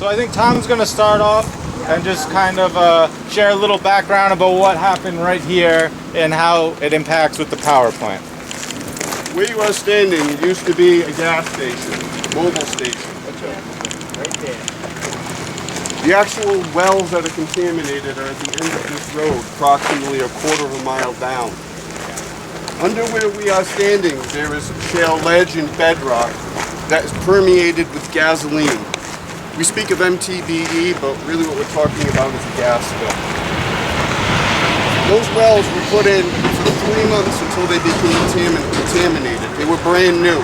So I think Tom's going to start off and just kind of share a little background about what happened right here and how it impacts with the power plant. Where you are standing used to be a gas station, a mobile station. Right there. The actual wells that are contaminated are at the end of this road, approximately a quarter of a mile down. Under where we are standing, there is shale ledge and bedrock that is permeated with gasoline. We speak of MTBE, but really what we're talking about is a gas spill. Those wells were put in for 3 months until they became contaminated. They were brand new.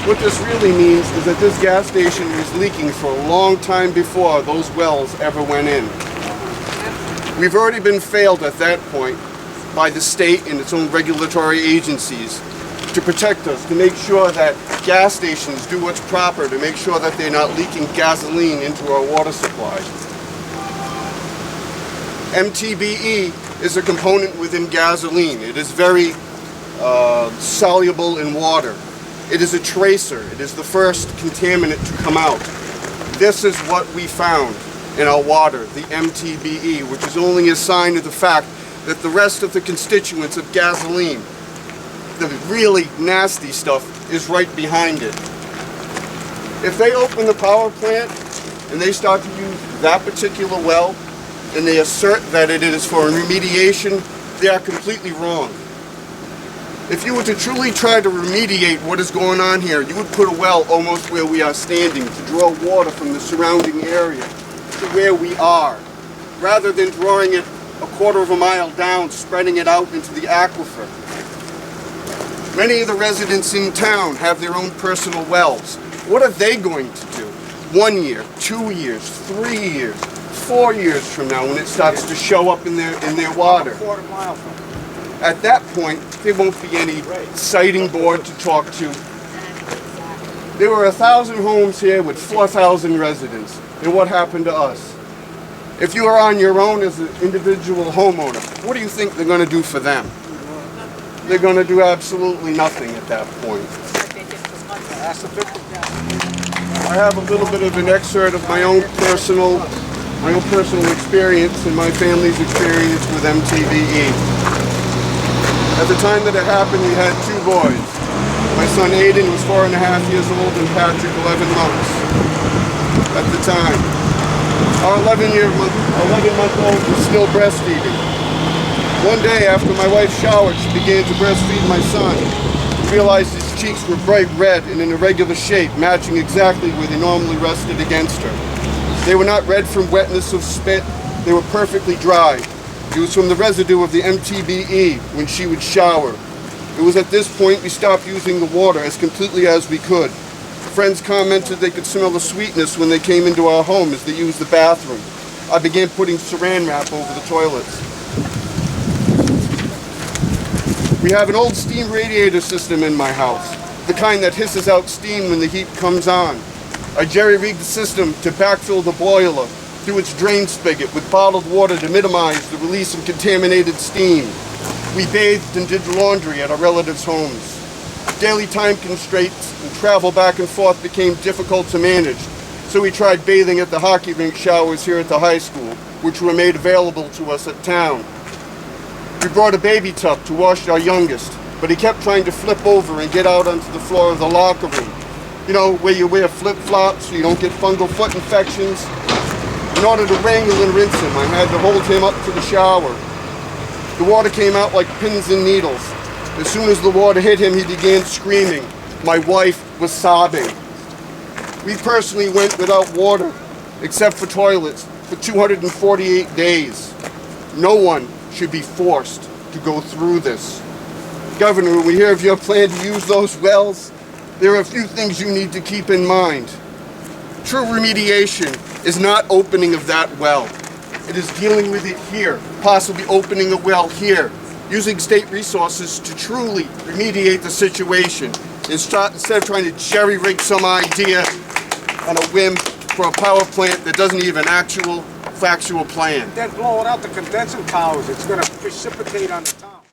What this really means is that this gas station was leaking for a long time before those wells ever went in. We've already been failed at that point by the state and its own regulatory agencies to protect us, to make sure that gas stations do what's proper, to make sure that they're not leaking gasoline into our water supply. MTBE is a component within gasoline. It is very soluble in water. It is a tracer. It is the first contaminant to come out. This is what we found in our water, the MTBE, which is only a sign of the fact that the rest of the constituents of gasoline, the really nasty stuff, is right behind it. If they open the power plant and they start to use that particular well and they assert that it is for remediation, they are completely wrong. If you were to truly try to remediate what is going on here, you would put a well almost where we are standing to draw water from the surrounding area to where we are, rather than drawing it a quarter of a mile down, spreading it out into the aquifer. Many of the residents in town have their own personal wells. What are they going to do 1 year, 2 years, 3 years, 4 years from now when it starts to show up in their water? A quarter mile from. At that point, there won't be any siting board to talk to. There were 1,000 homes here with 4,000 residents. And what happened to us? If you are on your own as an individual homeowner, what do you think they're going to do for them? They're going to do absolutely nothing at that point. I have a little bit of an excerpt of my own personal experience and my family's experience with MTBE. At the time that it happened, we had 2 boys. My son Aiden was 4.5 years old and Patrick 11 months at the time. Our 11-month-old was still breastfeeding. One day after my wife showered, she began to breastfeed my son. I realized his cheeks were bright red and in a regular shape, matching exactly where they normally rested against her. They were not red from wetness of spit, they were perfectly dry. It was from the residue of the MTBE when she would shower. It was at this point we stopped using the water as completely as we could. Friends commented they could smell the sweetness when they came into our home as they used the bathroom. I began putting saran wrap over the toilets. We have an old steam radiator system in my house, the kind that hisses out steam when the heat comes on. I jerry-rigged the system to backfill the boiler through its drain spigot with bottled water to minimize the release of contaminated steam. We bathed and did laundry at our relatives' homes. Daily time constraints and travel back and forth became difficult to manage, so we tried bathing at the hockey rink showers here at the high school, which were made available to us at town. We brought a baby tub to wash our youngest, but he kept trying to flip over and get out onto the floor of the locker room. You know, where you wear flip-flops so you don't get fungal foot infections. In order to wrangle and rinse him, I had to hold him up to the shower. The water came out like pins and needles. As soon as the water hit him, he began screaming. My wife was sobbing. We personally went without water, except for toilets, for 248 days. No one should be forced to go through this. Governor, when we hear of your plan to use those wells, there are a few things you need to keep in mind. True remediation is not opening of that well. It is dealing with it here, possibly opening a well here, using state resources to truly remediate the situation instead of trying to jerry-rig some idea on a whim for a power plant that doesn't even actual factual plan. Then blow it out the condensing towers. It's going to precipitate on the top.